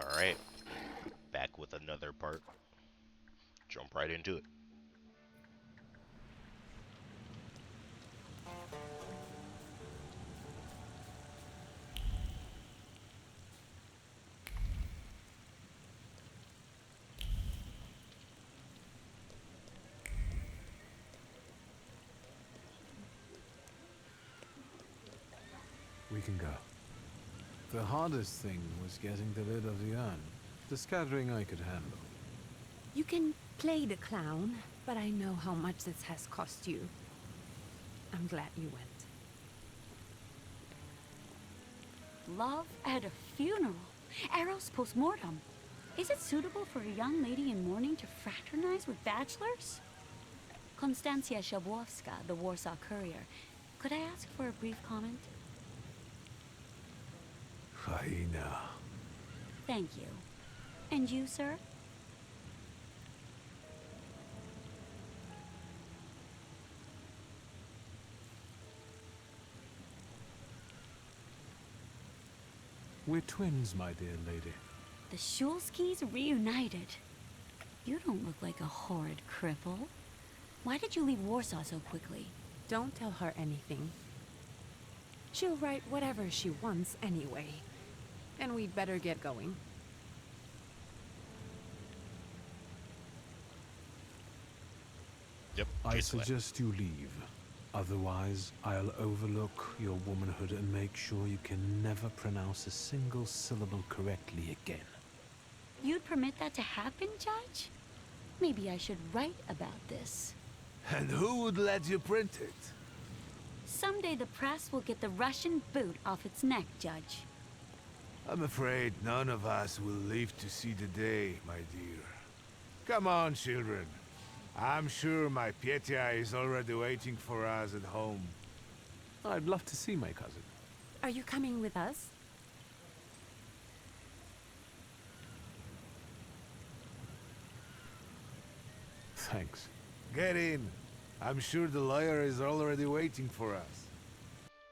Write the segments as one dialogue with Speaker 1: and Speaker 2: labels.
Speaker 1: Alright, back with another part. Jump right into it.
Speaker 2: We can go. The hardest thing was getting the lid of the urn. The scattering I could handle.
Speaker 3: You can play the clown, but I know how much this has cost you. I'm glad you went.
Speaker 4: Love at a funeral. Eros postmortem. Is it suitable for a young lady in mourning to fraternize with bachelors? Konstancja Shabłowska, the Warsaw Courier. Could I ask for a brief comment?
Speaker 2: Hyena.
Speaker 4: Thank you. And you, sir?
Speaker 2: We're twins, my dear lady.
Speaker 4: The Shulskis reunited. You don't look like a horrid cripple. Why did you leave Warsaw so quickly?
Speaker 3: Don't tell her anything. She'll write whatever she wants anyway. And we'd better get going.
Speaker 1: Yep,
Speaker 2: I
Speaker 1: chase away.
Speaker 2: suggest you leave. Otherwise, I'll overlook your womanhood and make sure you can never pronounce a single syllable correctly again.
Speaker 4: You'd permit that to happen, Judge? Maybe I should write about this.
Speaker 5: And who would let you print it?
Speaker 4: Someday the press will get the Russian boot off its neck, Judge.
Speaker 5: I'm afraid none of us will live to see the day, my dear. Come on, children. I'm sure my Petya is already waiting for us at home.
Speaker 2: I'd love to see my cousin.
Speaker 3: Are you coming with us?
Speaker 2: Thanks.
Speaker 5: Get in. I'm sure the lawyer is already waiting for us.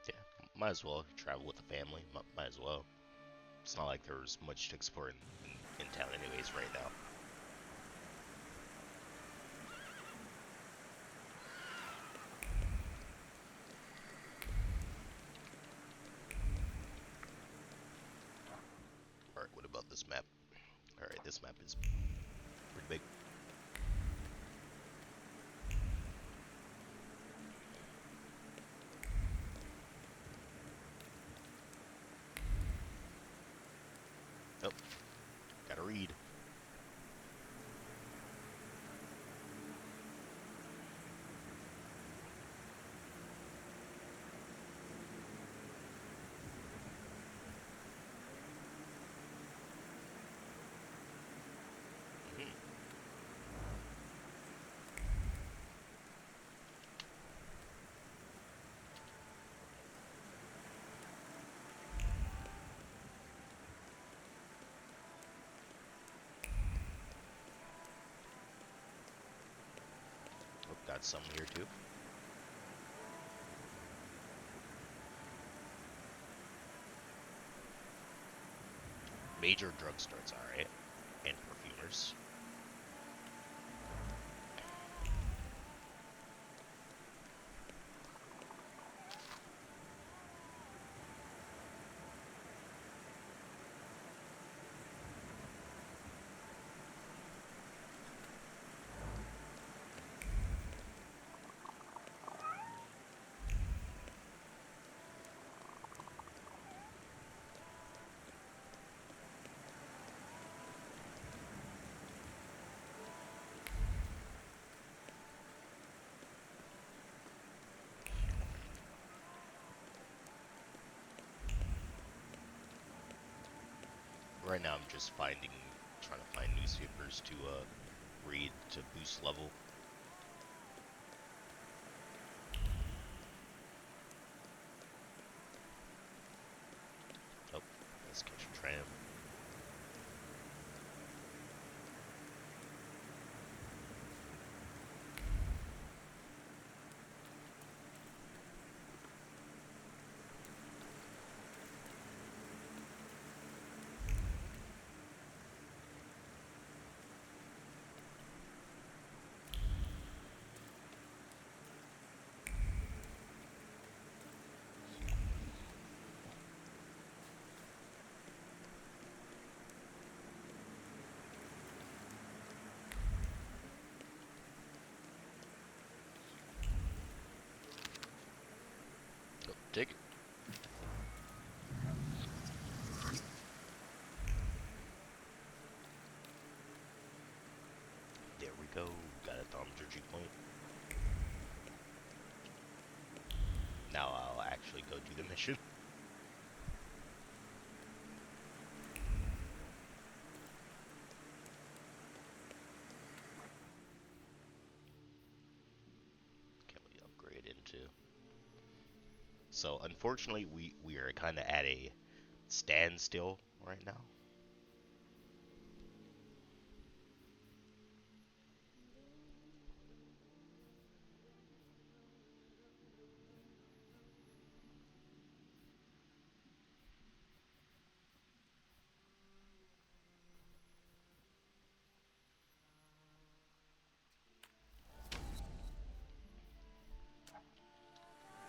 Speaker 1: Yeah, might as well travel with the family. Might as well. It's not like there's much to explore in town anyways right now. Alright, what about this map? Alright, this map is pretty big. Oh, gotta read. Oh, got some here too. Major drugstores, alright. And perfumers. Right now I'm just trying to find newspapers to read to boost level. Oh, let's catch a tram. Take it. There we go. Got a thaumaturgy point. Now I'll actually go do the mission. Can we upgrade into? So unfortunately, we are kind of at a standstill right now.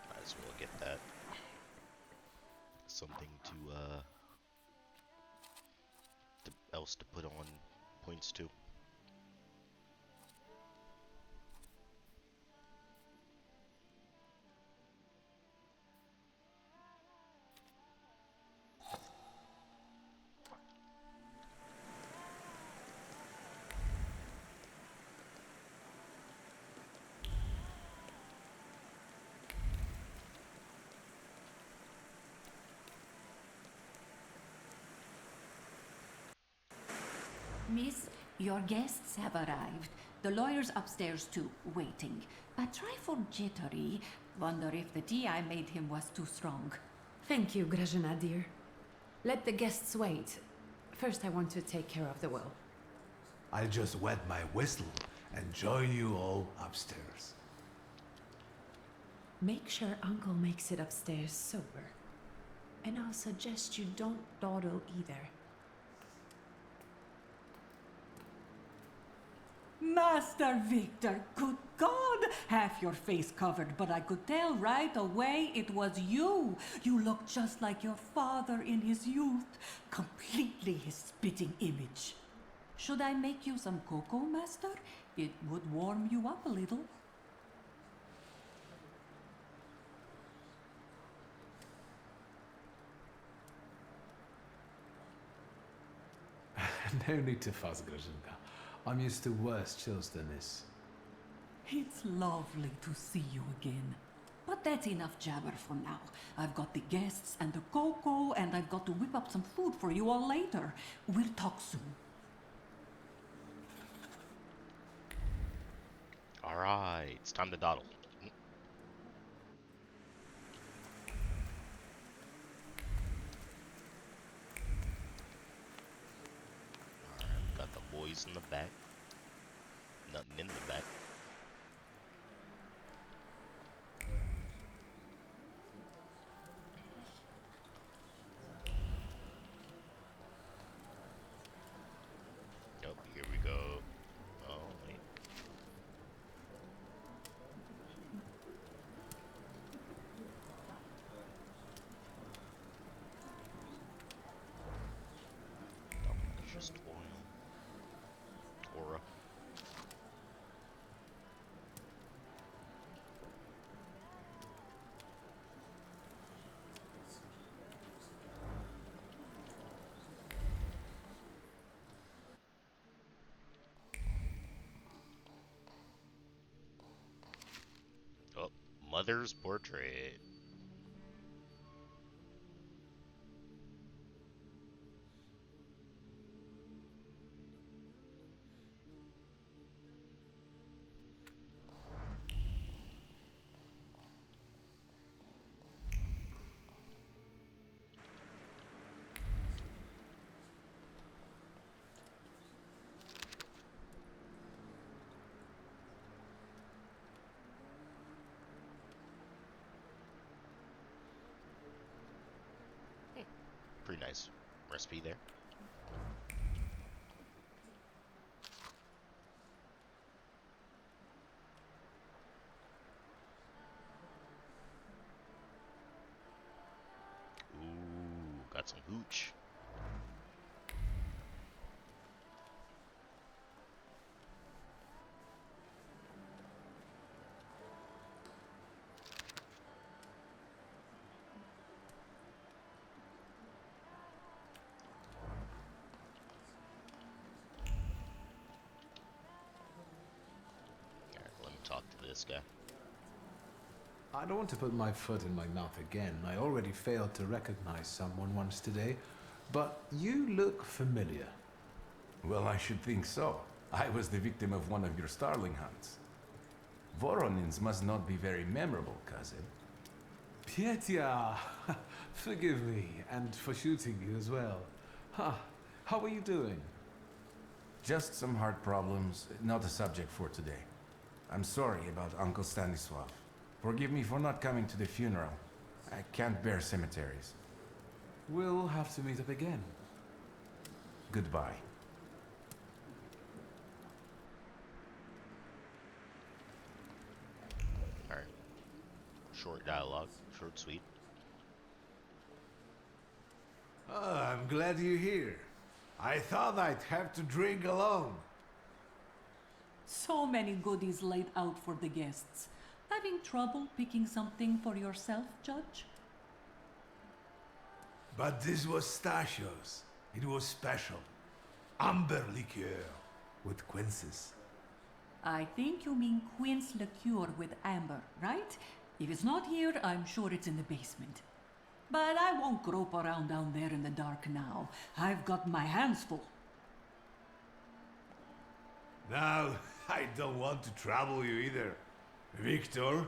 Speaker 1: Might as well get that. Something else to put on points to.
Speaker 6: Miss, your guests have arrived. The lawyer's upstairs too, waiting. A trifle jittery. Wonder if the tea I made him was too strong.
Speaker 3: Thank you, Grażyna dear. Let the guests wait. First, I want to take care of the will.
Speaker 5: I'll just wet my whistle and join you all upstairs.
Speaker 3: Make sure Uncle makes it upstairs sober. And I'll suggest you don't dawdle either.
Speaker 6: Master Victor, good God! Half your face covered, but I could tell right away it was you. You look just like your father in his youth. Completely his spitting image. Should I make you some cocoa, Master? It would warm you up a little.
Speaker 2: No need to fuss, Grażynka. I'm used to worse chills than this.
Speaker 6: It's lovely to see you again. But that's enough jabber for now. I've got the guests and the cocoa, and I've got to whip up some food for you all later. We'll talk soon.
Speaker 1: Alright, it's time to dawdle. Alright, got the boys in the back. Nothing in the back. Oh, here we go. Oh, wait. Oh, it's just oil. Aura. Oh, mother's portrait. Pretty nice recipe there. Ooh, got some hooch. this guy.
Speaker 2: I don't want to put my foot in my mouth again. I already failed to recognize someone once today, but you look familiar.
Speaker 7: Well, I should think so. I was the victim of one of your starling hunts. Voronins must not be very memorable, cousin.
Speaker 2: Pietia, forgive me, and for shooting you as well. Huh. How are you doing?
Speaker 7: Just some heart problems, not a subject for today. I'm sorry about Uncle Stanislav. Forgive me for not coming to the funeral. I can't bear cemeteries.
Speaker 2: We'll have to meet up again.
Speaker 7: Goodbye.
Speaker 1: Alright. Short dialogue. Short, sweet.
Speaker 5: Oh, I'm glad you're here. I thought I'd have to drink alone.
Speaker 6: So many goodies laid out for the guests. Having trouble picking something for yourself, Judge?
Speaker 5: But this was Stashio's. It was special. Amber liqueur with quinces.
Speaker 6: I think you mean quince liqueur with amber, right? If it's not here, I'm sure it's in the basement. But I won't grope around down there in the dark now. I've got my hands full.
Speaker 5: Now, I don't want to trouble you either. Victor,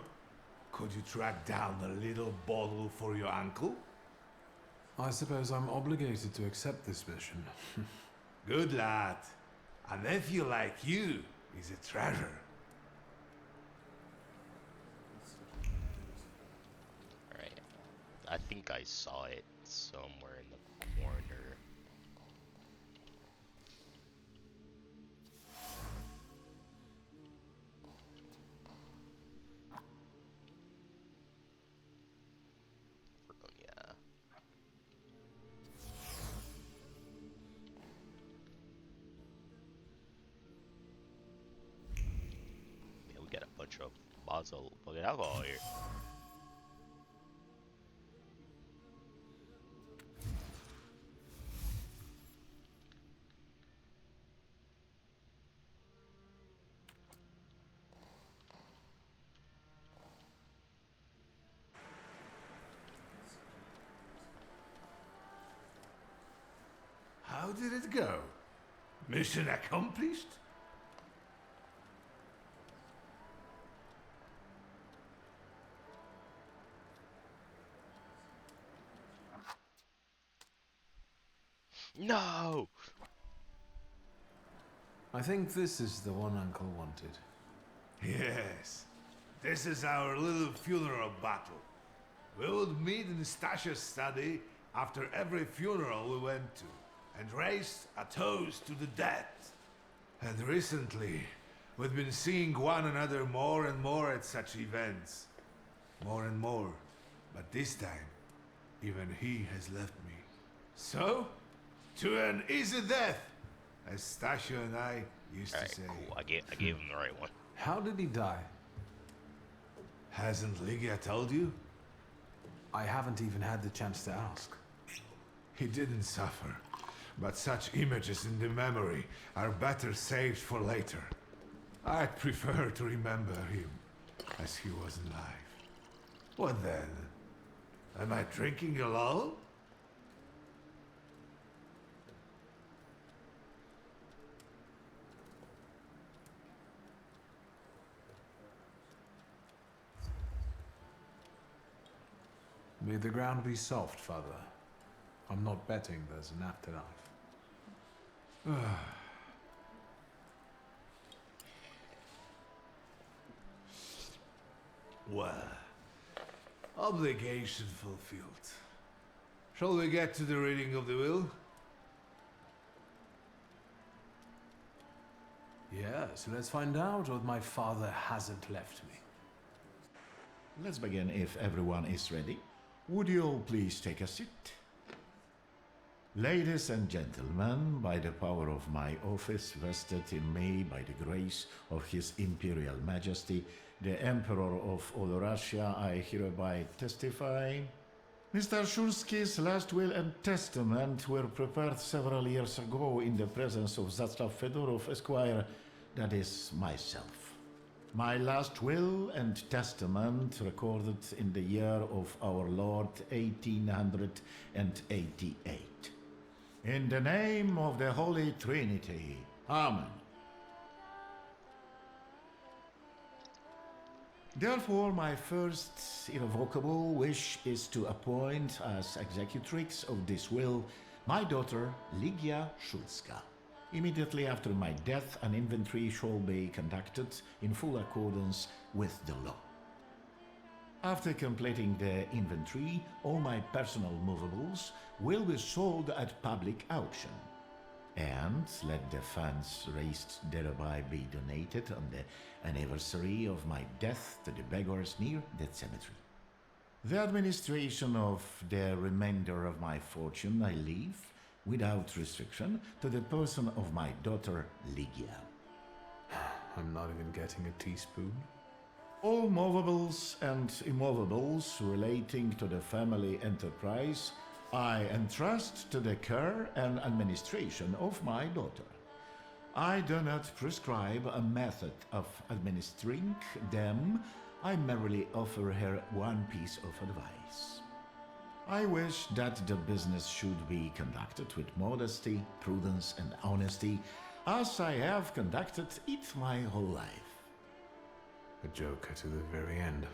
Speaker 5: could you track down a little bottle for your uncle?
Speaker 2: I suppose I'm obligated to accept this mission.
Speaker 5: Good lad. A nephew like you is a treasure.
Speaker 1: Alright. I think I saw it somewhere in the corner. Yeah. Man, we got a bunch of bottles of fucking alcohol here.
Speaker 5: How did it go? Mission accomplished?
Speaker 1: No!
Speaker 2: I think this is the one Uncle wanted.
Speaker 5: Yes. This is our little funeral battle. We would meet in Stasha's study after every funeral we went to and raise a toast to the dead. And recently, we've been seeing one another more and more at such events. More and more. But this time, even he has left me. So, to an easy death, as Stasha and I used
Speaker 1: Alright,
Speaker 5: to say.
Speaker 1: cool. I gave him the right one.
Speaker 2: How did he die?
Speaker 5: Hasn't Lygia told you?
Speaker 2: I haven't even had the chance to ask.
Speaker 5: He didn't suffer, but such images in the memory are better saved for later. I'd prefer to remember him as he was alive. What then? Am I drinking alone?
Speaker 2: May the ground be soft, Father. I'm not betting there's an afterlife.
Speaker 5: Well, obligation fulfilled. Shall we get to the reading of the will?
Speaker 2: Yes, let's find out what my father hasn't left me.
Speaker 8: Let's begin if everyone is ready. Would you all please take a seat? Ladies and gentlemen, by the power of my office vested in me by the grace of His Imperial Majesty, the Emperor of all Russia, I hereby testify. Mr. Shulski's last will and testament were prepared several years ago in the presence of Zaslav Fedorov, Esquire, that is, myself. My last will and testament recorded in the year of our Lord 1888. In the name of the Holy Trinity. Amen. Therefore, my first irrevocable wish is to appoint as executrix of this will my daughter Ligia Szulska. Immediately after my death, an inventory shall be conducted in full accordance with the law. After completing the inventory, all my personal movables will be sold at public auction. And let the funds raised thereby be donated on the anniversary of my death to the beggars near that cemetery. The administration of the remainder of my fortune I leave, without restriction, to the person of my daughter Ligia.
Speaker 2: I'm not even getting a teaspoon.
Speaker 8: All movables and immovables relating to the family enterprise I entrust to the care and administration of my daughter. I do not prescribe a method of administering them. I merely offer her one piece of advice. I wish that the business should be conducted with modesty, prudence, and honesty, as I have conducted it my whole life.
Speaker 2: A joker to the very end.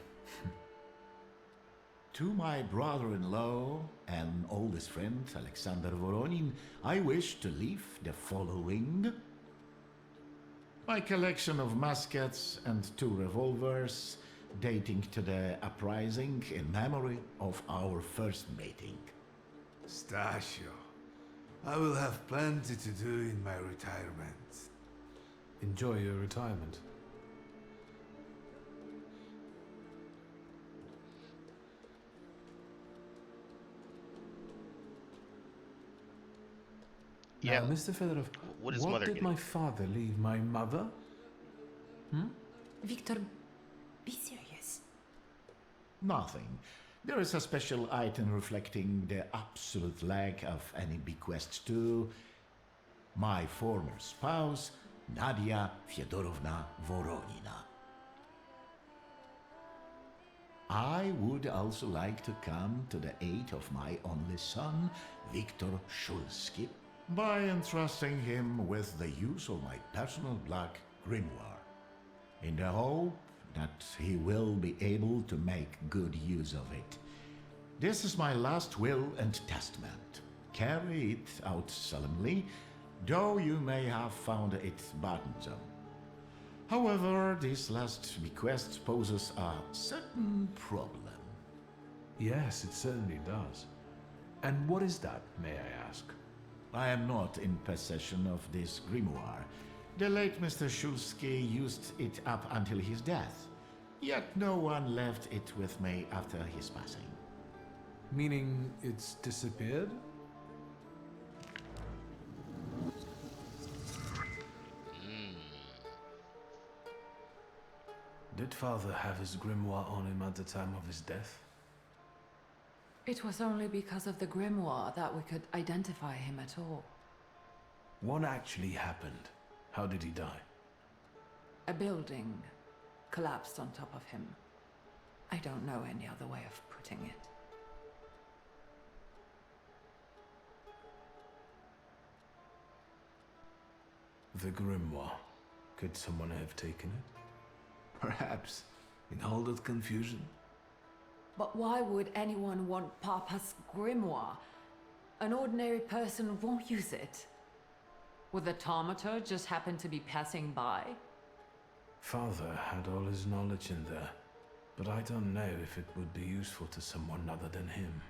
Speaker 8: To my brother-in-law and oldest friend, Alexander Voronin, I wish to leave the following. My collection of muskets and 2 revolvers, dating to the uprising in memory of our first mating.
Speaker 5: Stasio, I will have plenty to do in my retirement.
Speaker 2: Enjoy your retirement.
Speaker 1: Yeah.
Speaker 2: Now, Mr. Fedorov,
Speaker 1: What is
Speaker 2: what
Speaker 1: mother
Speaker 2: did
Speaker 1: getting?
Speaker 2: my father leave my mother?
Speaker 3: Victor, be serious.
Speaker 8: Nothing. There is a special item reflecting the absolute lack of any bequest to my former spouse, Nadia Fyodorovna Voronina. I would also like to come to the aid of my only son, Viktor Szulski, by entrusting him with the use of my personal black grimoire, in the hope that he will be able to make good use of it. This is my last will and testament. Carry it out solemnly, though you may have found it burdensome. However, this last bequest poses a certain problem.
Speaker 2: Yes, it certainly does. And what is that, may I ask?
Speaker 8: I am not in possession of this grimoire. The late Mr. Szulski used it up until his death, yet no one left it with me after his passing.
Speaker 2: Meaning it's disappeared? Did father have his grimoire on him at the time of his death?
Speaker 3: It was only because of the grimoire that we could identify him at all.
Speaker 2: What actually happened? How did he die?
Speaker 3: A building collapsed on top of him. I don't know any other way of putting it.
Speaker 2: The grimoire. Could someone have taken it?
Speaker 5: Perhaps, in all that confusion.
Speaker 3: But why would anyone want Papa's grimoire? An ordinary person won't use it. Would the Thaumaturge just happen to be passing by?
Speaker 2: Father had all his knowledge in there, but I don't know if it would be useful to someone other than him.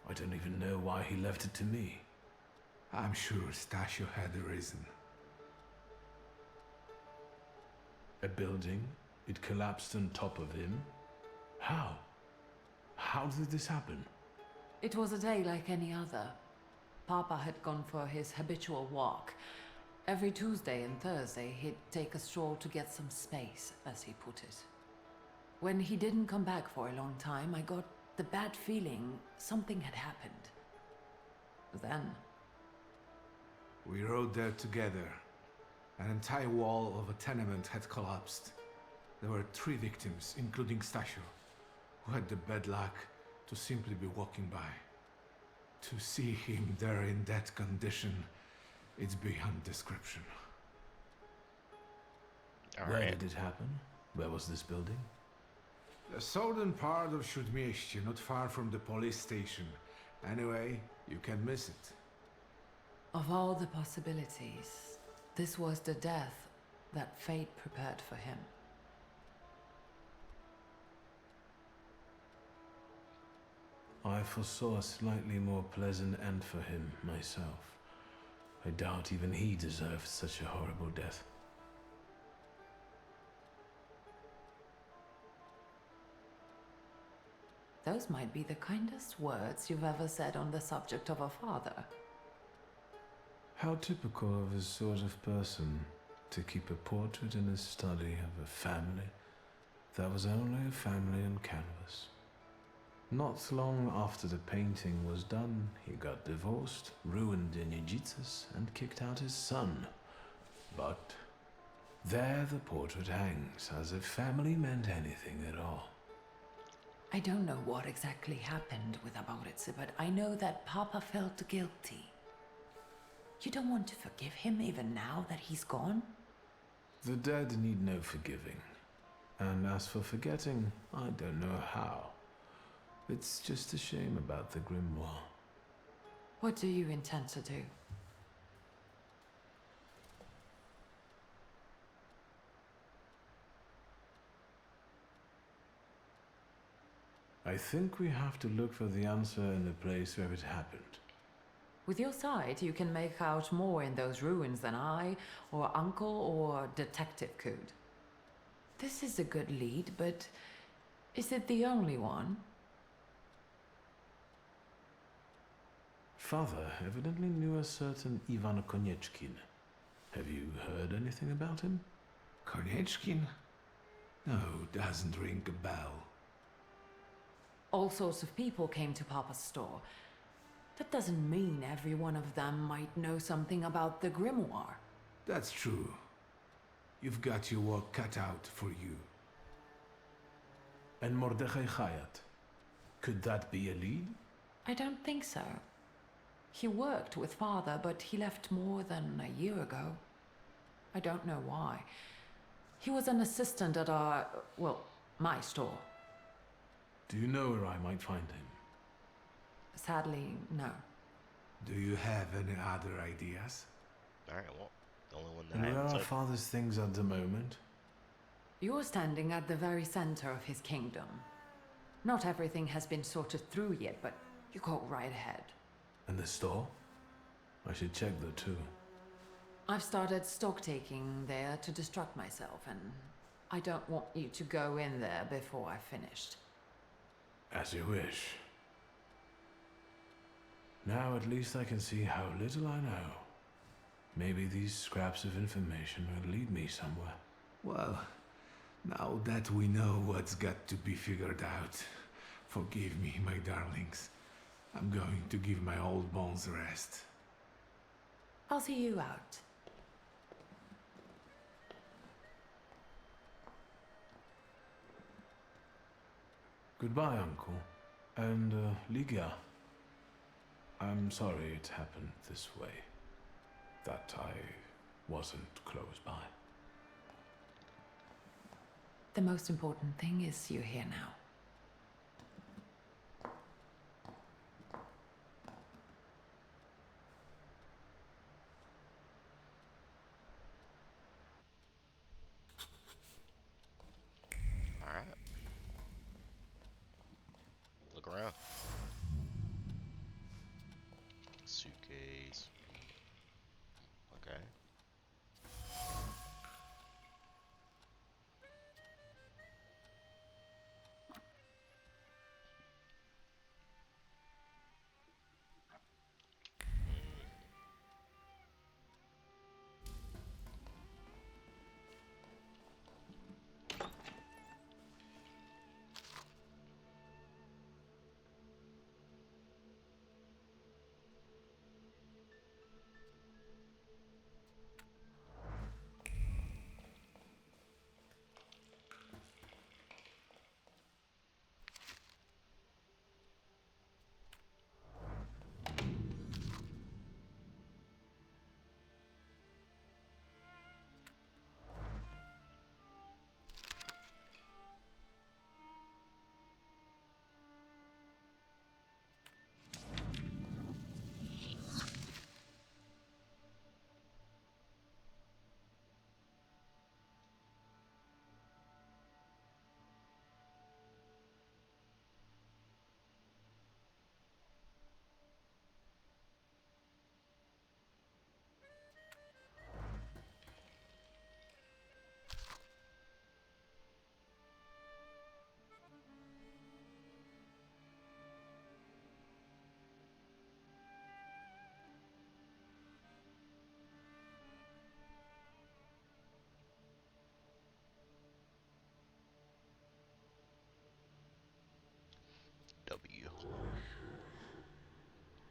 Speaker 2: I don't even know why he left it to me.
Speaker 5: I'm sure Stasio had a reason.
Speaker 2: A building? It collapsed on top of him? How? How did this happen?
Speaker 3: It was a day like any other. Papa had gone for his habitual walk. Every Tuesday and Thursday, he'd take a stroll to get some space, as he put it. When he didn't come back for a long time, I got the bad feeling something had happened. Then,
Speaker 5: We rode there together. An entire wall of a tenement had collapsed.
Speaker 2: There were 3 victims, including Stasio, who had the bad luck to simply be walking by. To see him there in that condition, it's beyond description. Where
Speaker 1: Alright.
Speaker 2: did it happen? Where was this building? The southern part of Śródmieście, not far from the police station. Anyway, you can miss it.
Speaker 3: Of all the possibilities, this was the death that fate prepared for him.
Speaker 2: I foresaw a slightly more pleasant end for him myself. I doubt even he deserved such a horrible death.
Speaker 3: Those might be the kindest words you've ever said on the subject of a father.
Speaker 2: How typical of his sort of person to keep a portrait in his study of a family that was only a family on canvas. Not long after the painting was done, he got divorced, ruined in Egyptus, and kicked out his son. But there the portrait hangs, as if family meant anything at all.
Speaker 3: I don't know what exactly happened with Aboritse, but I know that Papa felt guilty. You don't want to forgive him even now that he's gone?
Speaker 2: The dead need no forgiving. And as for forgetting, I don't know how. It's just a shame about the grimoire.
Speaker 3: What do you intend to do?
Speaker 2: I think we have to look for the answer in the place where it happened.
Speaker 3: With your sight, you can make out more in those ruins than I, or Uncle, or Detective could. This is a good lead, but is it the only one?
Speaker 2: Father evidently knew a certain Ivan Konieczkin. Have you heard anything about him? Konieczkin? No, doesn't ring a bell.
Speaker 3: All sorts of people came to Papa's store. That doesn't mean every one of them might know something about the grimoire.
Speaker 2: That's true. You've got your work cut out for you. And Mordechai Chayat. Could that be a lead?
Speaker 3: I don't think so. He worked with Father, but he left more than a year ago. I don't know why. He was an assistant at my store.
Speaker 2: Do you know where I might find him?
Speaker 3: Sadly, no.
Speaker 2: Do you have any other ideas?
Speaker 1: Alright, well, the only one that
Speaker 2: And
Speaker 1: I
Speaker 2: where
Speaker 1: haven't
Speaker 2: are
Speaker 1: said.
Speaker 2: Father's things at the moment?
Speaker 3: You're standing at the very center of his kingdom. Not everything has been sorted through yet, but you go right ahead.
Speaker 2: And the store? I should check that too.
Speaker 3: I've started stock taking there to distract myself, and I don't want you to go in there before I've finished.
Speaker 2: As you wish. Now at least I can see how little I know. Maybe these scraps of information will lead me somewhere. Well, now that we know what's got to be figured out, forgive me, my darlings. I'm going to give my old bones a rest.
Speaker 3: I'll see you out.
Speaker 2: Goodbye, Uncle. And, Ligia. I'm sorry it happened this way. That I wasn't close by.
Speaker 3: The most important thing is you're here now.
Speaker 1: Alright. Look around. Suitcase. Okay.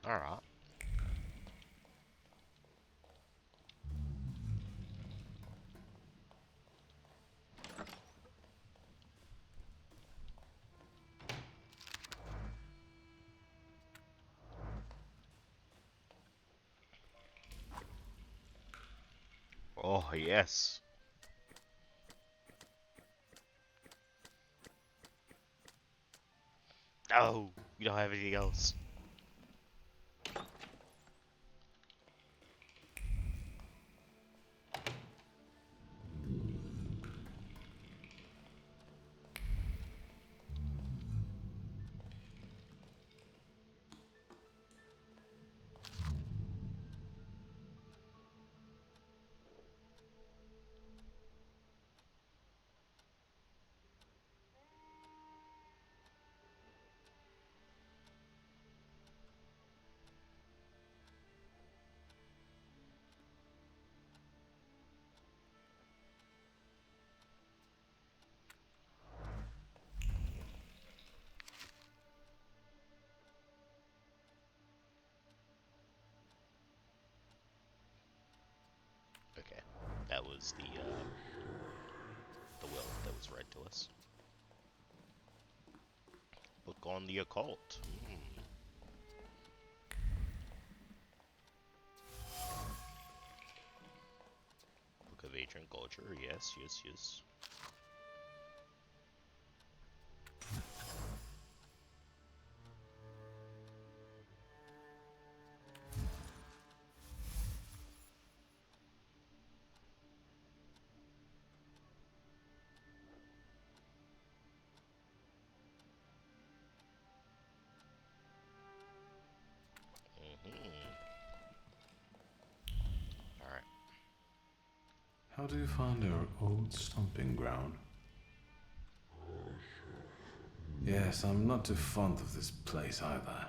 Speaker 1: Alright. Oh, yes. No, we don't have anything else. Okay, that was the will that was read to us. Book on the occult. Book of ancient culture. Yes, yes, yes. Alright.
Speaker 2: How do you find our old stomping ground? Yes, I'm not too fond of this place either.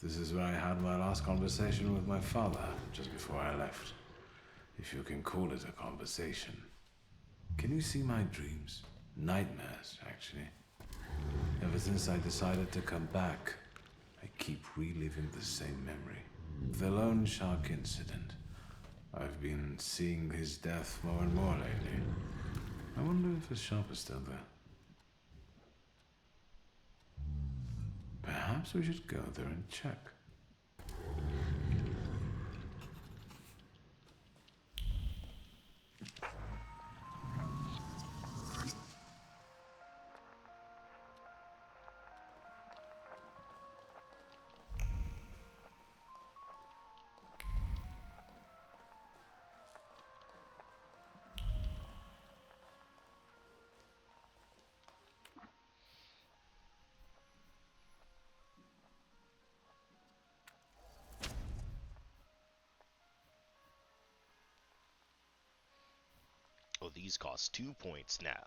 Speaker 2: This is where I had my last conversation with my father, just before I left. If you can call it a conversation. Can you see my dreams? Nightmares, actually. Ever since I decided to come back, I keep reliving the same memory. The loan shark incident. I've been seeing his death more and more lately. I wonder if his shop is still there. Perhaps we should go there and check.
Speaker 1: Oh, these cost 2 points now.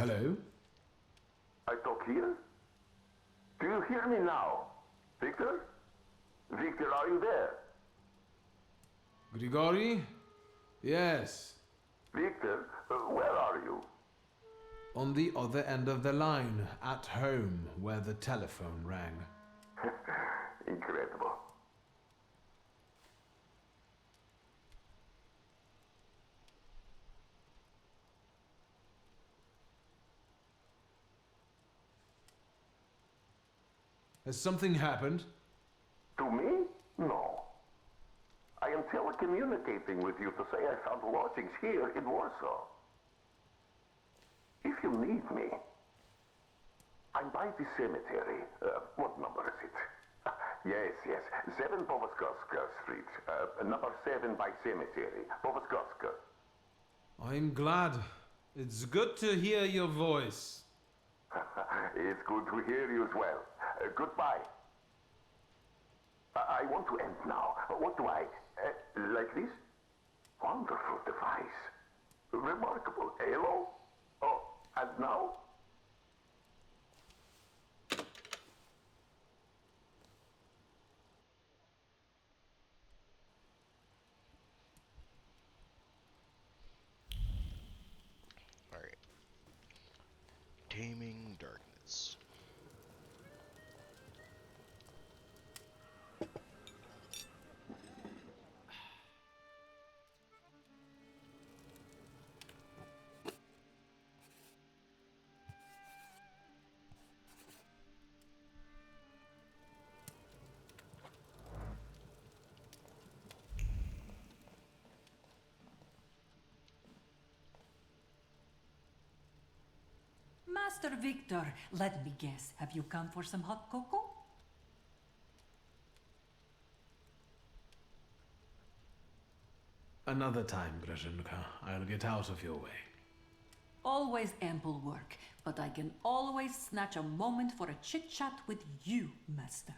Speaker 2: Hello?
Speaker 9: I talk here? Do you hear me now? Victor? Victor, are you there?
Speaker 2: Grigori? Yes.
Speaker 9: Victor, where are you?
Speaker 2: On the other end of the line, at home, where the telephone rang.
Speaker 9: Incredible.
Speaker 2: Has something happened?
Speaker 9: To me? No. I am telecommunicating with you to say I found lodgings here in Warsaw. If you need me, I'm by the cemetery. What number is it? Yes. 7 Powaskowska Street. Number 7 by cemetery. Powaskowska.
Speaker 2: I'm glad. It's good to hear your voice.
Speaker 9: It's good to hear you as well. Goodbye. I want to end now. What do I... like this? Wonderful device. Remarkable. Hello? Oh, and now?
Speaker 1: Alright. Taming Darkness.
Speaker 6: Master Victor, let me guess. Have you come for some hot cocoa?
Speaker 2: Another time, Grażynka. I'll get out of your way.
Speaker 6: Always ample work, but I can always snatch a moment for a chit-chat with you, Master.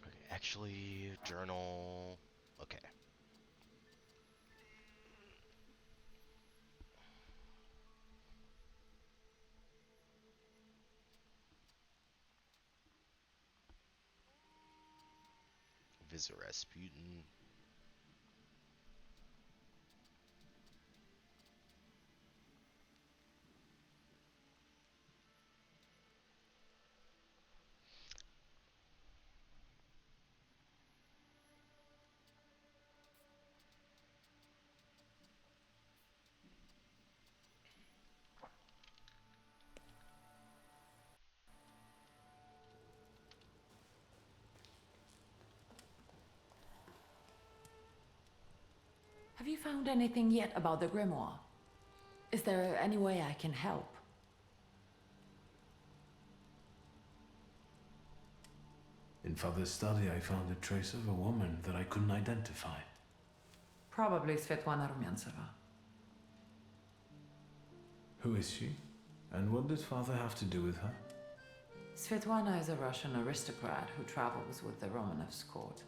Speaker 1: Okay, actually, journal. Okay. Visit Rasputin.
Speaker 3: Have you found anything yet about the grimoire? Is there any way I can help?
Speaker 2: In Father's study, I found a trace of a woman that I couldn't identify.
Speaker 3: Probably Svetlana Rumyantseva.
Speaker 2: Who is she? And what did Father have to do with her?
Speaker 3: Svetlana is a Russian aristocrat who travels with the Romanovs' court.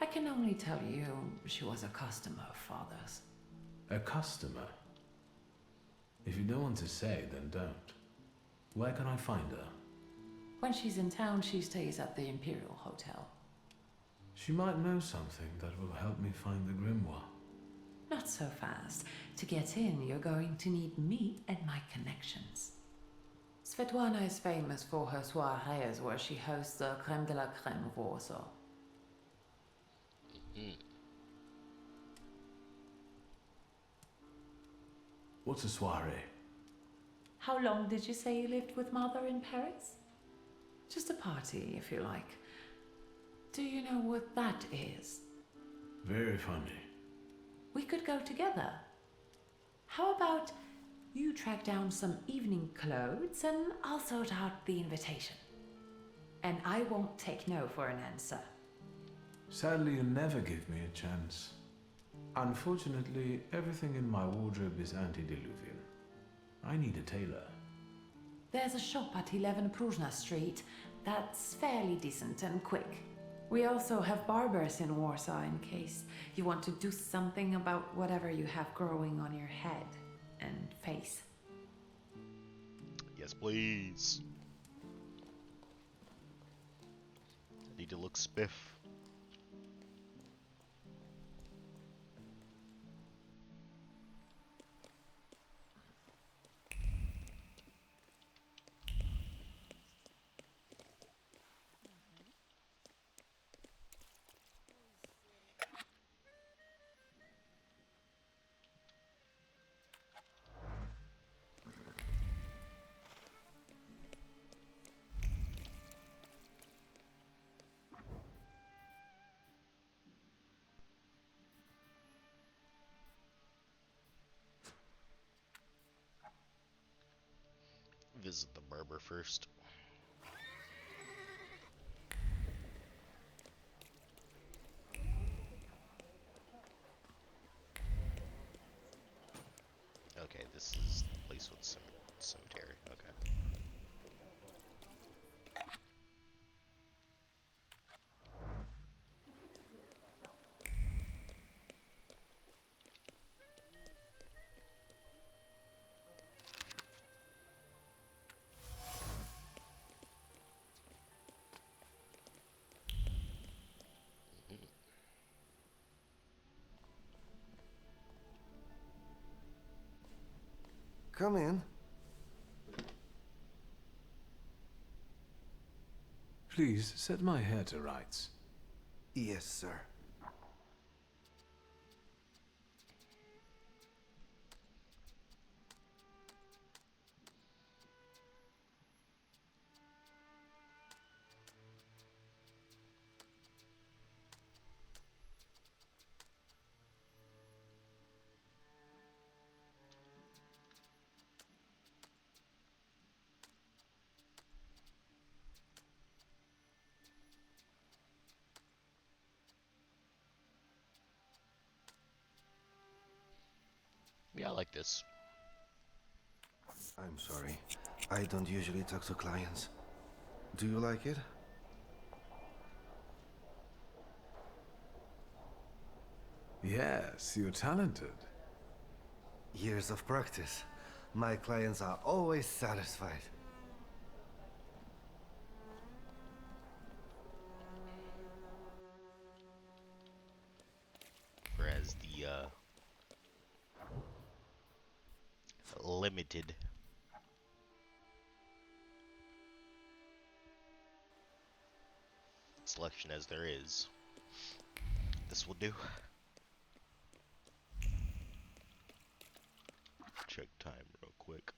Speaker 3: I can only tell you she was a customer of Father's.
Speaker 2: A customer? If you don't want to say, then don't. Where can I find her?
Speaker 3: When she's in town, she stays at the Imperial Hotel.
Speaker 2: She might know something that will help me find the grimoire.
Speaker 3: Not so fast. To get in, you're going to need me and my connections. Svetlana is famous for her soirees where she hosts the crème de la crème of Warsaw.
Speaker 2: What's a soiree?
Speaker 3: How long did you say you lived with Mother in Paris? Just a party, if you like. Do you know what that is?
Speaker 2: Very funny.
Speaker 3: We could go together. How about you track down some evening clothes and I'll sort out the invitation? And I won't take no for an answer.
Speaker 2: Sadly, you never give me a chance. Unfortunately, everything in my wardrobe is antediluvian. I need a tailor.
Speaker 3: There's a shop at 11 Prужna Street that's fairly decent and quick. We also have barbers in Warsaw in case you want to do something about whatever you have growing on your head and face.
Speaker 1: Yes, please. I need to look spiff. Visit the barber first. Okay, this is the place with cemetery. Okay.
Speaker 10: Come in.
Speaker 2: Please set my hair to rights.
Speaker 10: Yes, sir.
Speaker 1: Yeah, I like this.
Speaker 10: I'm sorry. I don't usually talk to clients. Do you like it?
Speaker 2: Yes, you're talented.
Speaker 10: Years of practice. My clients are always satisfied.
Speaker 1: Whereas the limited selection as there is, this will do. Check time real quick.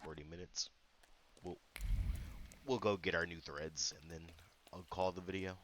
Speaker 1: 40 minutes. We'll go get our new threads and then I'll call the video.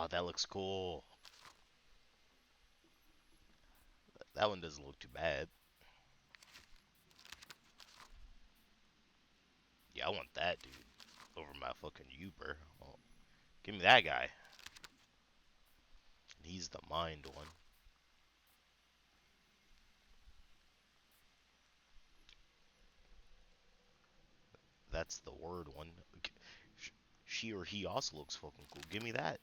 Speaker 1: Oh, that looks cool. That one doesn't look too bad. Yeah, I want that, dude. Over my fucking Uber. Oh, give me that guy. He's the mind one. That's the word one. She or he also looks fucking cool. Give me that.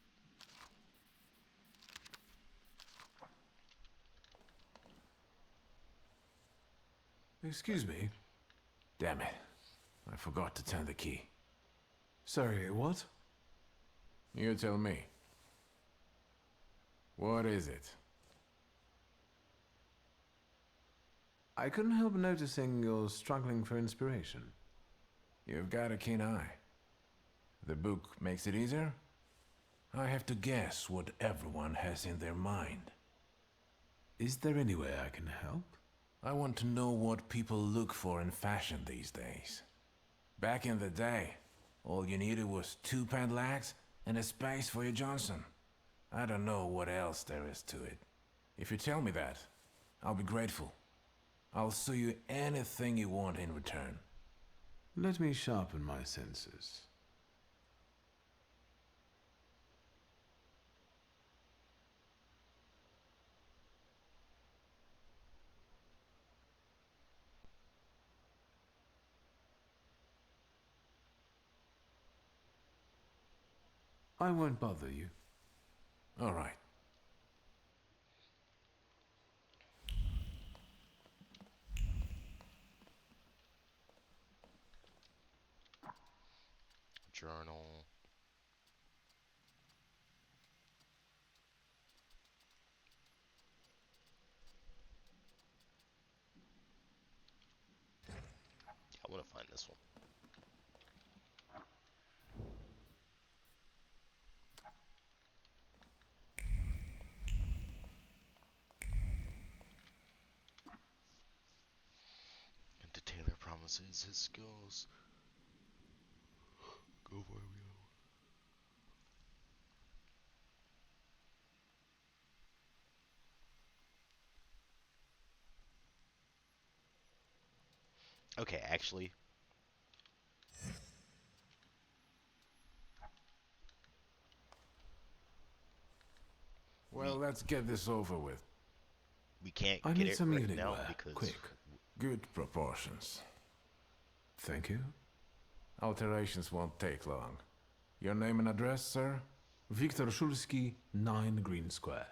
Speaker 2: Excuse me. Damn it. I forgot to turn the key. Sorry, what?
Speaker 5: You tell me. What is it?
Speaker 2: I couldn't help noticing you're struggling for inspiration.
Speaker 5: You've got a keen eye. The book makes it easier?
Speaker 2: I have to guess what everyone has in their mind. Is there any way I can help? I want to know what people look for in fashion these days.
Speaker 5: Back in the day, all you needed was 2 padlocks and a space for your Johnson. I don't know what else there is to it. If you tell me that, I'll be grateful. I'll sew you anything you want in return.
Speaker 2: Let me sharpen my senses. I won't bother you.
Speaker 5: All right.
Speaker 1: Journal. I want to find this one. And to Taylor promises his skills. Go for it, okay, actually.
Speaker 5: Well, let's get this over with.
Speaker 1: We can't
Speaker 2: I
Speaker 1: get
Speaker 2: need
Speaker 1: it
Speaker 2: some
Speaker 1: right
Speaker 2: evening
Speaker 1: now
Speaker 2: wear.
Speaker 1: because
Speaker 2: Quick.
Speaker 5: Good proportions.
Speaker 2: Thank you.
Speaker 5: Alterations won't take long. Your name and address, sir?
Speaker 2: Viktor Shulsky, 9 Green Square.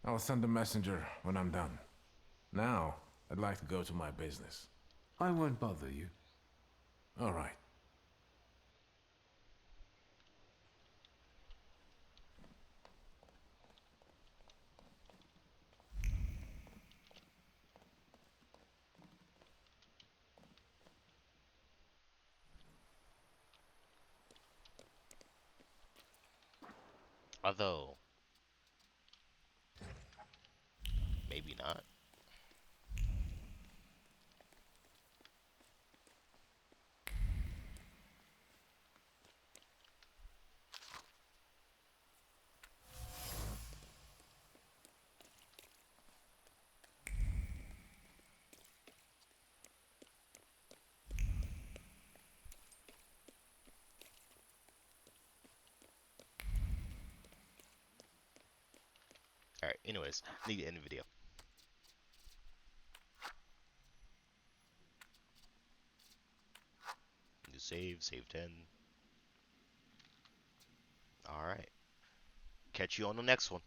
Speaker 5: I'll send a messenger when I'm done. Now, I'd like to go to my business.
Speaker 2: I won't bother you.
Speaker 5: All right.
Speaker 1: although maybe not. Alright, anyways, need to end the video. New save 10. Alright. Catch you on the next one.